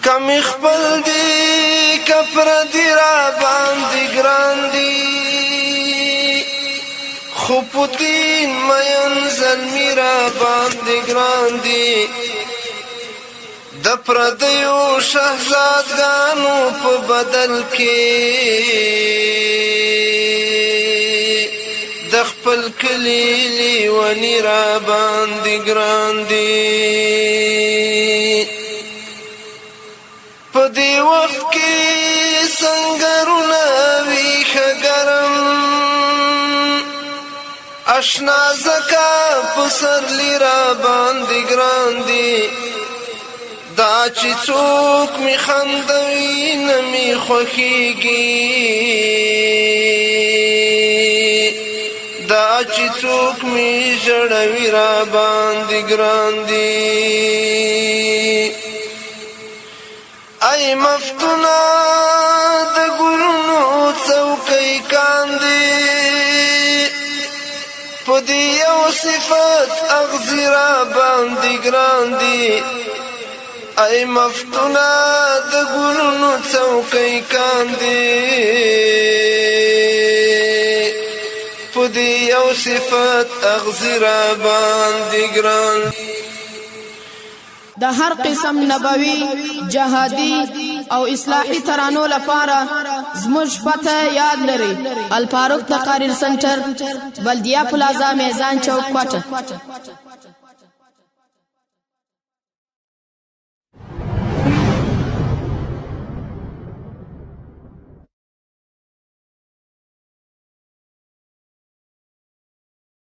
کم خپل دی کپر دی را باندې ګران دی خو په دین مین زلمی را باندې ګران دی د پردیو شهزادګانو په بدل کې د خپل کلی لیونی را باندې ګران دی په دې وخت کې سنگرونه ویښه ګرم اشنا زکا پسرلی را باندې ګران دی دا چې څوک می خندوي نه می خوښیږي دا چې څوک می ژړوي را باندې ګران دی ای مفتونه د ګلونو څوکۍ کاندي په دې یو صفت اغزي را باندې ګران دی ای مفتونه د ګلونو څوکۍ کاندي په دې یو صفت اغزي را باندې ګران د هر قسم نبوي جهادي او اصلاحي ترانو لپاره زموږ پته یاد لري الفاروق تقاریر سنټر بلدیه پلازا میزان چوک کوټه